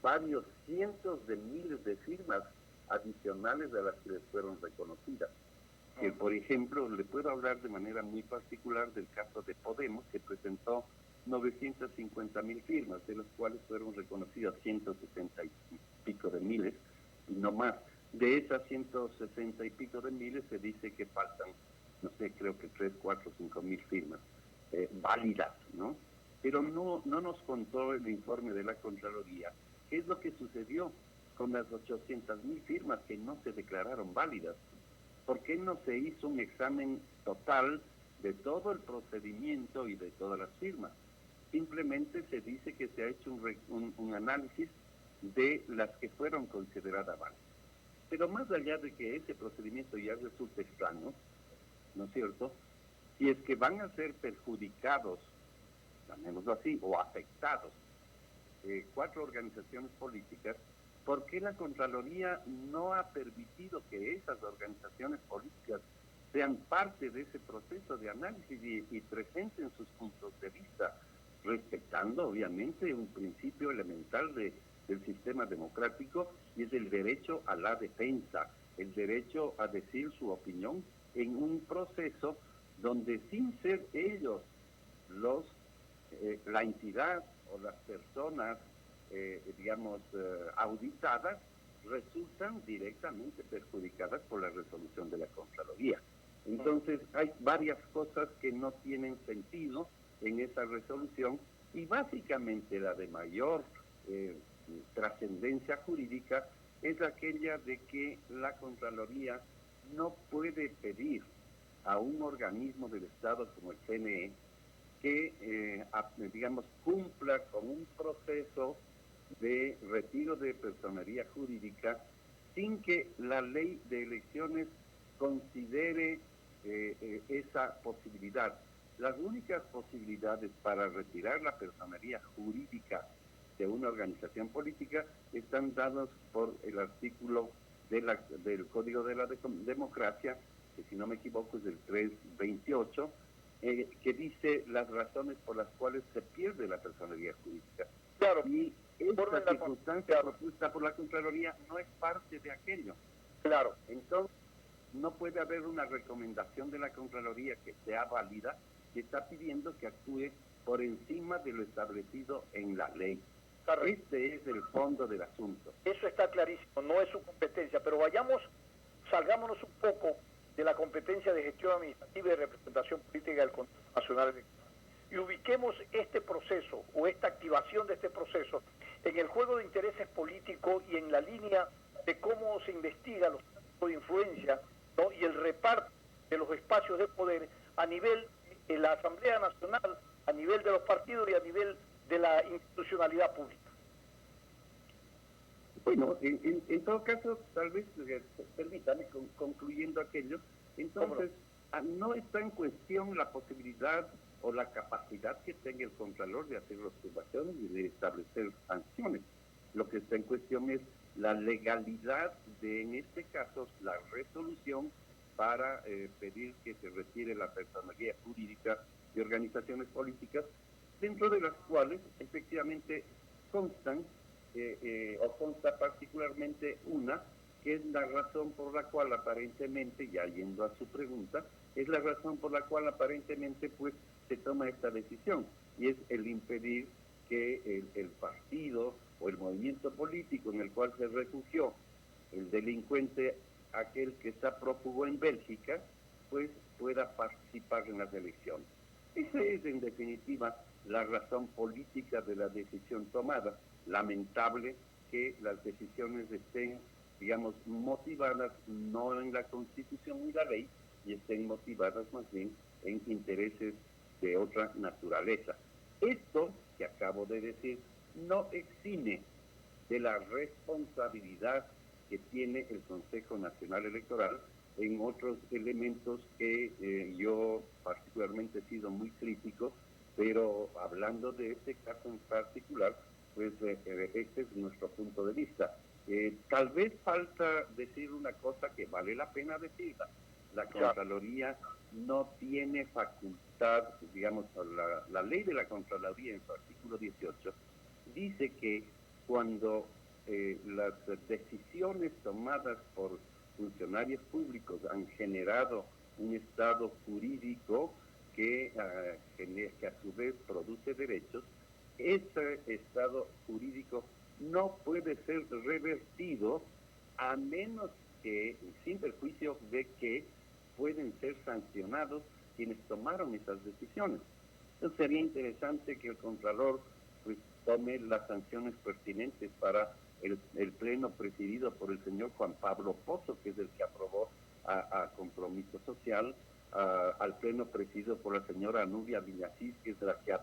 varios cientos de miles de firmas adicionales a las que les fueron reconocidas. Que, por ejemplo, le puedo hablar de manera muy particular del caso de Podemos, que presentó 950.000 firmas, de las cuales fueron reconocidas 160 y pico de miles, y no más. De esas 160 y pico de miles se dice que faltan, no sé, creo que 3, 4, 5.000 firmas válidas, ¿no? Pero no nos contó el informe de la Contraloría qué es lo que sucedió con las 800.000 firmas que no se declararon válidas. ¿Por qué no se hizo un examen total de todo el procedimiento y de todas las firmas? Simplemente se dice que se ha hecho un análisis de las que fueron consideradas válidas. Pero más allá de que ese procedimiento ya resulte extraño, ¿no es cierto? Si es que van a ser perjudicados, llamémoslo así, o afectados, 4 organizaciones políticas, ¿por qué la Contraloría no ha permitido que esas organizaciones políticas sean parte de ese proceso de análisis y presenten sus puntos de vista, respetando obviamente un principio elemental del sistema democrático, y es el derecho a la defensa, el derecho a decir su opinión en un proceso donde, sin ser ellos la entidad o las personas auditadas, resultan directamente perjudicadas por la resolución de la Contraloría. Entonces hay varias cosas que no tienen sentido en esa resolución, y básicamente la de mayor trascendencia jurídica es aquella de que la Contraloría no puede pedir a un organismo del Estado como el CNE que, cumpla con un proceso de retiro de personería jurídica sin que la ley de elecciones considere esa posibilidad. Las únicas posibilidades para retirar la personería jurídica de una organización política están dadas por el artículo del Código de la Democracia, que si no me equivoco es el 328, que dice las razones por las cuales se pierde la personería jurídica. Claro. Y esta circunstancia propuesta por la Contraloría no es parte de aquello. Claro. Entonces, no puede haber una recomendación de la Contraloría que sea válida, que está pidiendo que actúe por encima de lo establecido en la ley. Correcto. Este es el fondo del asunto. Eso está clarísimo, no es su competencia, pero salgámonos un poco de la competencia de gestión administrativa y de representación política del Consejo Nacional Electoral y ubiquemos este proceso o esta activación de este proceso en el juego de intereses políticos y en la línea de cómo se investiga los casos de influencia, ¿no?, y el reparto de los espacios de poder a nivel de la Asamblea Nacional, a nivel de los partidos y a nivel de la institucionalidad pública. Bueno, en todo caso, tal vez, permítame, concluyendo aquello, entonces, no está en cuestión la posibilidad o la capacidad que tenga el Contralor de hacer observaciones y de establecer sanciones. Lo que está en cuestión es la legalidad de, en este caso, la resolución para pedir que se retire la personería jurídica de organizaciones políticas, dentro de las cuales efectivamente consta particularmente una, que es la razón por la cual aparentemente, ya yendo a su pregunta, es la razón por la cual aparentemente pues se toma esta decisión, y es el impedir que el partido o el movimiento político en el cual se refugió el delincuente, aquel que está prófugo en Bélgica, pues pueda participar en las elecciones. Esa es en definitiva la razón política de la decisión tomada. Lamentable que las decisiones estén, motivadas no en la Constitución ni la ley, y estén motivadas más bien en intereses de otra naturaleza. Esto que acabo de decir no exime de la responsabilidad que tiene el Consejo Nacional Electoral en otros elementos que yo particularmente he sido muy crítico, pero hablando de este caso en particular, pues este es nuestro punto de vista. Tal vez falta decir una cosa que vale la pena decirla. La Contraloría no tiene facultad, la ley de la Contraloría en su artículo 18 dice que cuando las decisiones tomadas por funcionarios públicos han generado un estado jurídico que a su vez produce derechos, ese estado jurídico no puede ser revertido a menos que, sin perjuicio de que pueden ser sancionados quienes tomaron esas decisiones. Entonces sería interesante que el Contralor pues tome las sanciones pertinentes para el pleno presidido por el señor Juan Pablo Pozo, que es el que aprobó a Compromiso Social, al pleno presidido por la señora Nubia Villacís, que es la que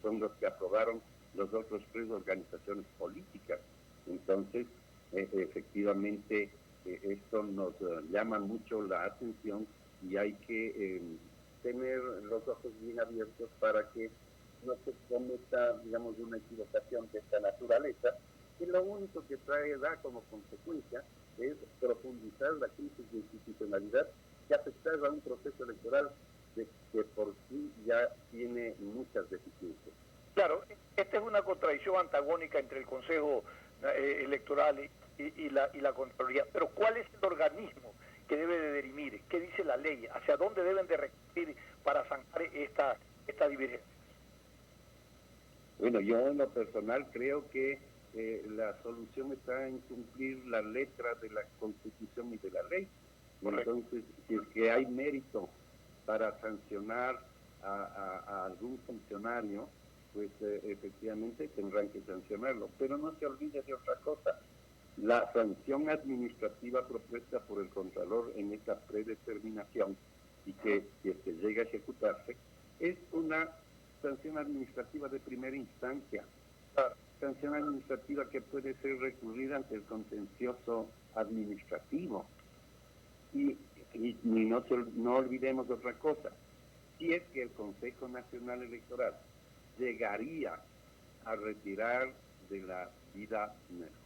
son los que aprobaron los otros tres organizaciones políticas. Entonces, efectivamente, esto nos llama mucho la atención y hay que tener los ojos bien abiertos para que no se cometa, una equivocación de esta naturaleza, que lo único que da como consecuencia es profundizar la crisis de institucionalidad que afectaba a un proceso electoral que por sí ya tiene muchas deficiencias. Claro, esta es una contradicción antagónica entre el Consejo Electoral y la Contraloría, pero ¿cuál es el organismo que debe de dirimir? ¿Qué dice la ley? ¿Hacia dónde deben de recurrir para zanjar esta divergencia? Bueno, yo en lo personal creo que la solución está en cumplir la letra de la Constitución y de la ley. Correcto. Entonces, si es que hay mérito para sancionar a algún funcionario, pues efectivamente tendrán que sancionarlo. Pero no se olvide de otra cosa. La sanción administrativa propuesta por el Contralor en esta predeterminación y que si es que llega a ejecutarse, es una sanción administrativa de primera instancia. Sanción administrativa que puede ser recurrida ante el contencioso administrativo. Y no olvidemos otra cosa. Si es que el Consejo Nacional Electoral llegaría a retirar de la vida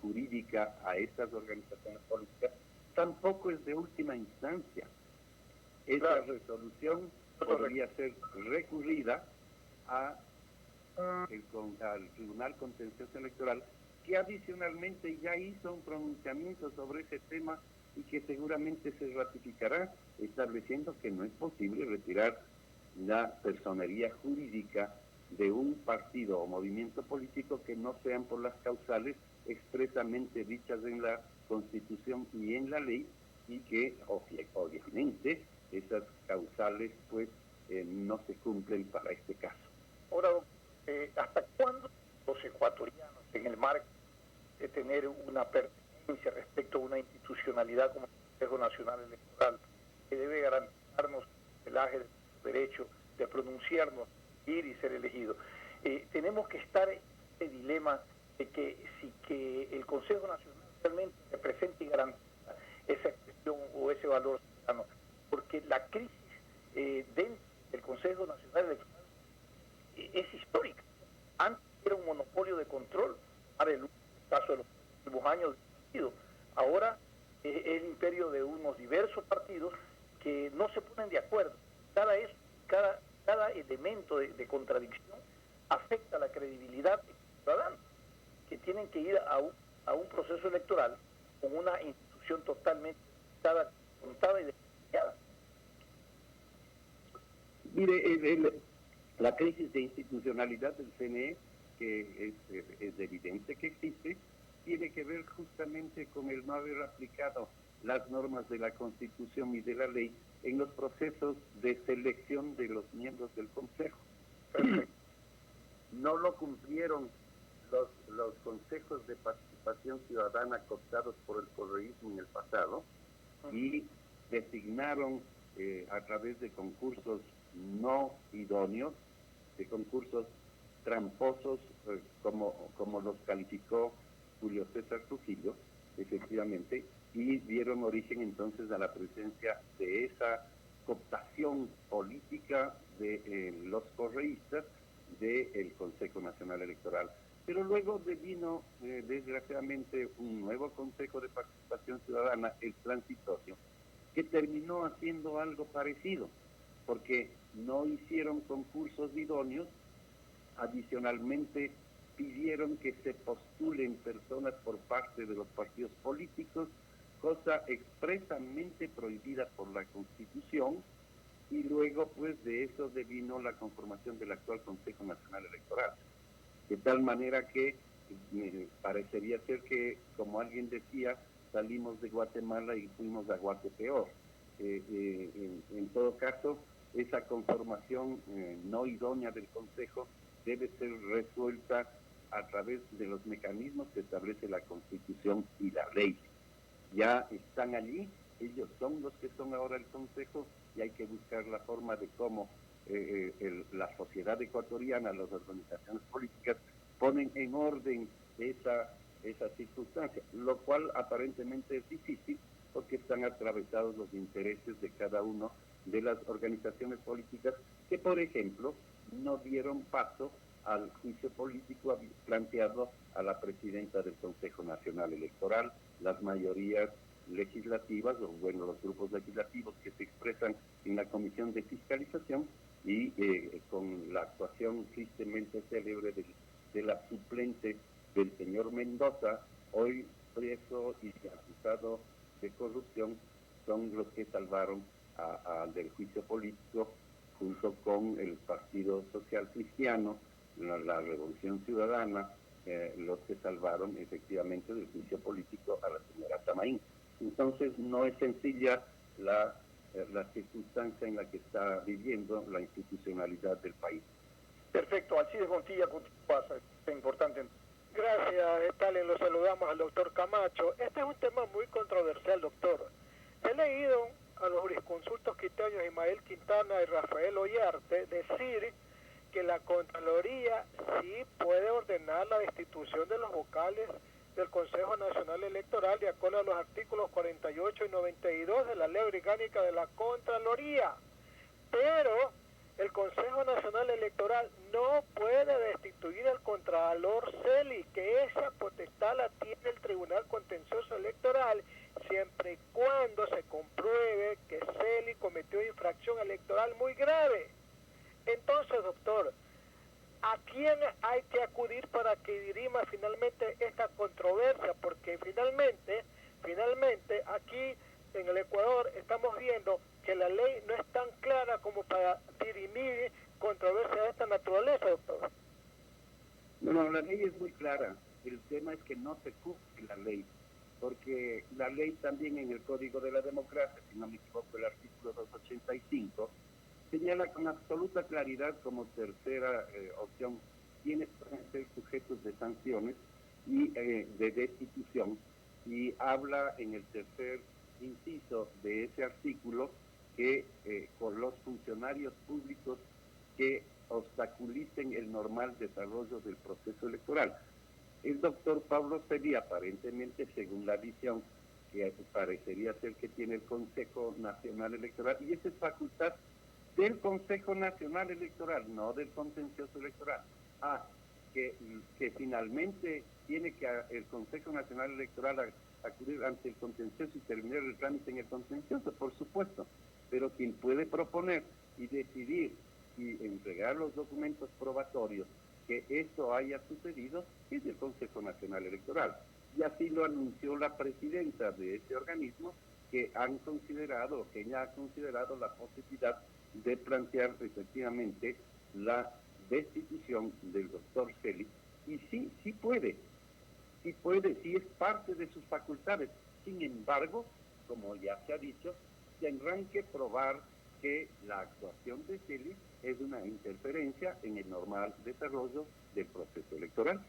jurídica a estas organizaciones políticas, tampoco es de última instancia. Esa resolución podría ser recurrida al Tribunal Contencioso Electoral, que adicionalmente ya hizo un pronunciamiento sobre ese tema y que seguramente se ratificará, estableciendo que no es posible retirar la personería jurídica de un partido o movimiento político que no sean por las causales expresamente dichas en la Constitución y en la ley, y que obviamente esas causales pues no se cumplen para este caso. Ahora, ¿hasta cuándo los ecuatorianos, en el marco de tener una pertenencia respecto a una institucionalidad como el Consejo Nacional Electoral, que debe garantizarnos el derecho de pronunciarnos, ir y ser elegidos, tenemos que estar en este dilema de que si que el Consejo Nacional realmente representa y garantiza esa expresión o ese valor ciudadano, porque la crisis dentro del Consejo Nacional Electoral es histórica. Antes era un monopolio de control, para el caso de los últimos años, ahora es el imperio de unos diversos partidos que no se ponen de acuerdo. Cada elemento de contradicción afecta la credibilidad de los ciudadanos, que tienen que ir a un proceso electoral con una institución totalmente contada y despreciada. Mire, la crisis de institucionalidad del CNE, que es evidente que existe, tiene que ver justamente con el no haber aplicado las normas de la Constitución y de la ley en los procesos de selección de los miembros del Consejo. No lo cumplieron los consejos de participación ciudadana cooptados por el correísmo en el pasado y designaron a través de concursos no idóneos, de concursos tramposos, como los calificó Julio César Trujillo, efectivamente, y dieron origen entonces a la presencia de esa cooptación política de los correístas del Consejo Nacional Electoral. Pero luego vino, desgraciadamente, un nuevo Consejo de Participación Ciudadana, el transitorio, que terminó haciendo algo parecido, porque no hicieron concursos idóneos, adicionalmente pidieron que se postulen personas por parte de los partidos políticos, cosa expresamente prohibida por la Constitución, y luego pues de eso devino la conformación del actual Consejo Nacional Electoral. De tal manera que parecería ser que, como alguien decía, salimos de Guatemala y fuimos a Guatepeor. En todo caso, esa conformación no idónea del Consejo debe ser resuelta a través de los mecanismos que establece la Constitución y la ley. Ya están allí, ellos son los que son ahora el Consejo, y hay que buscar la forma de cómo la sociedad ecuatoriana, las organizaciones políticas, ponen en orden esa circunstancia, lo cual aparentemente es difícil porque están atravesados los intereses de cada uno de las organizaciones políticas que, por ejemplo, no dieron paso al juicio político planteado a la presidenta del Consejo Nacional Electoral, las mayorías legislativas, o bueno, los grupos legislativos que se expresan en la Comisión de Fiscalización y con la actuación tristemente célebre de la suplente del señor Mendoza, hoy preso y acusado de corrupción, son los que salvaron del juicio político junto con el Partido Social Cristiano, la Revolución Ciudadana, los que salvaron efectivamente del juicio político a la señora Tamaín. Entonces no es sencilla la circunstancia en la que está viviendo la institucionalidad del país. Perfecto, Alcides Montilla, es importante. Gracias, Stalin, lo saludamos al doctor Camacho. Este es un tema muy controversial, doctor. He leído a los jurisconsultos quiteños Ismael Quintana y Rafael Ollarte decir que la Contraloría sí puede ordenar la destitución de los vocales del Consejo Nacional Electoral de acuerdo a los artículos 48 y 92 de la Ley Orgánica de la Contraloría. Pero el Consejo Nacional Electoral no puede destituir al Contralor Celi, que esa potestad la tiene el Tribunal Contencioso Electoral, siempre y cuando se compruebe que Celi cometió infracción electoral muy grave. Entonces, doctor, ¿a quién hay que acudir para que dirima finalmente esta controversia? Porque finalmente, aquí en el Ecuador estamos viendo que la ley no es tan clara como para dirimir controversias de esta naturaleza, doctor. No, la ley es muy clara. El tema es que no se cumple la ley, porque la ley también en el Código de la Democracia, si no me equivoco, el artículo 285, señala con absoluta claridad como tercera opción quiénes pueden ser sujetos de sanciones y de destitución, y habla en el tercer inciso de ese artículo que con los funcionarios públicos que obstaculicen el normal desarrollo del proceso electoral. El doctor Pablo Celi, aparentemente, según la visión que parecería ser que tiene el Consejo Nacional Electoral, y esa es facultad del Consejo Nacional Electoral, no del Contencioso Electoral, que finalmente tiene que el Consejo Nacional Electoral acudir ante el contencioso y terminar el trámite en el contencioso, por supuesto, pero quien puede proponer y decidir y entregar los documentos probatorios que esto haya sucedido es el Consejo Nacional Electoral. Y así lo anunció la presidenta de este organismo, que han considerado, que ella ha considerado la posibilidad de plantear efectivamente la destitución del doctor Celi. Y sí puede, sí es parte de sus facultades. Sin embargo, como ya se ha dicho, tendrán que probar que la actuación de Celi es una interferencia en el normal desarrollo del proceso electoral.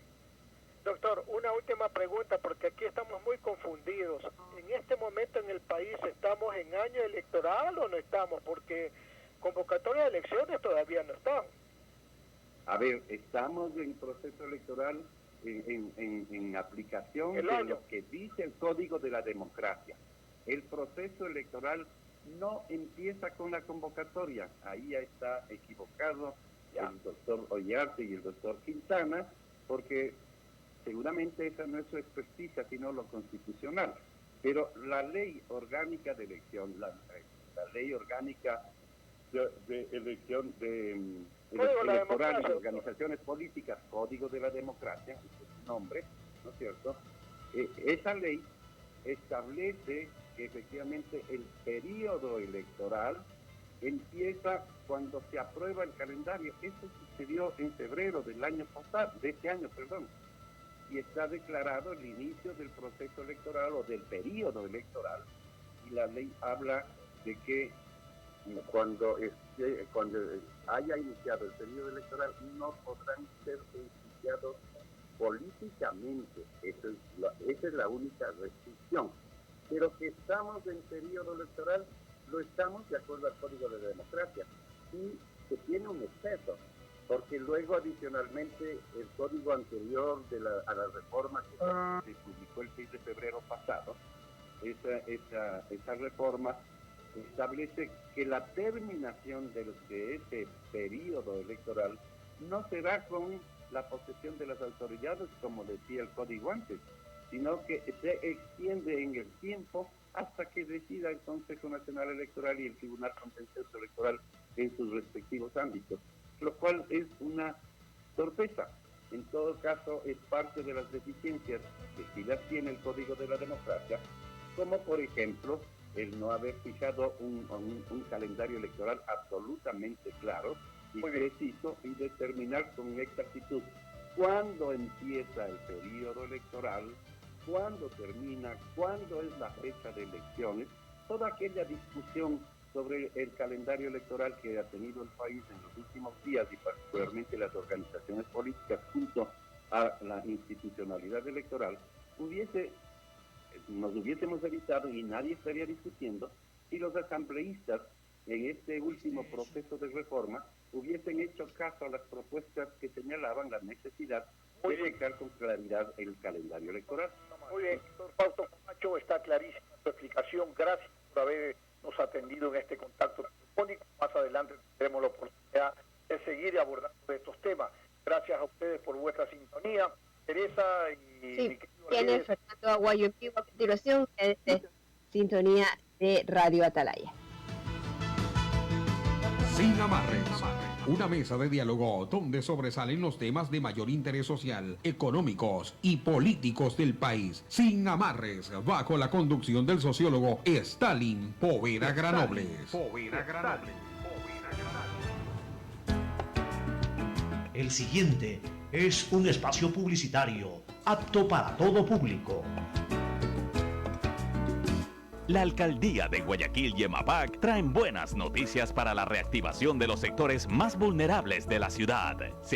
Doctor, una última pregunta, porque aquí estamos muy confundidos. ¿En este momento en el país estamos en año electoral o no estamos? Porque convocatoria de elecciones todavía no estamos. A ver, estamos en proceso electoral en aplicación de lo que dice el Código de la Democracia. El proceso electoral no empieza con la convocatoria. Ahí ya está equivocado el doctor Ollarte y el doctor Quintana, porque seguramente esa no es su experticia, sino lo constitucional. Pero la ley orgánica de elección, la ley orgánica de elección electoral y organizaciones políticas, Código de la Democracia, ese es su nombre, ¿no es cierto? Esa ley establece que efectivamente el periodo electoral empieza cuando se aprueba el calendario. Eso sucedió en febrero del año pasado, de este año, perdón. Y está declarado el inicio del proceso electoral o del periodo electoral. Y la ley habla de que cuando haya iniciado el periodo electoral no podrán ser enjuiciados políticamente. Esa es la única restricción. Pero que estamos en periodo electoral, lo estamos de acuerdo al Código de la Democracia. Y que tiene un exceso, porque luego adicionalmente el código anterior a la reforma que se publicó el 6 de febrero pasado, esa reforma establece que la terminación de ese periodo electoral no será con la posesión de las autoridades, como decía el código antes, sino que se extiende en el tiempo hasta que decida el Consejo Nacional Electoral y el Tribunal Contencioso Electoral en sus respectivos ámbitos, lo cual es una sorpresa. En todo caso, es parte de las deficiencias que sí las tiene el Código de la Democracia, como por ejemplo el no haber fijado un calendario electoral absolutamente claro y preciso y determinar con exactitud cuándo empieza el periodo electoral, cuándo termina, cuándo es la fecha de elecciones. Toda aquella discusión sobre el calendario electoral que ha tenido el país en los últimos días y particularmente las organizaciones políticas junto a la institucionalidad electoral, nos hubiésemos evitado y nadie estaría discutiendo si los asambleístas en este último proceso de reforma hubiesen hecho caso a las propuestas que señalaban la necesidad de fijar con claridad el calendario electoral. Muy bien, doctor Fausto Camacho, está clarísima su explicación. Gracias por habernos atendido en este contacto telefónico. Más adelante tendremos la oportunidad de seguir abordando estos temas. Gracias a ustedes por vuestra sintonía. Teresa y sí, mi querido tiene Fernando Aguayo en vivo a continuación desde sintonía de Radio Atalaya. Sin amarres. Una mesa de diálogo donde sobresalen los temas de mayor interés social, económicos y políticos del país. Sin amarres, bajo la conducción del sociólogo Stalin Poveda Granobles. El siguiente es un espacio publicitario apto para todo público. La Alcaldía de Guayaquil y EMAPAC traen buenas noticias para la reactivación de los sectores más vulnerables de la ciudad. Se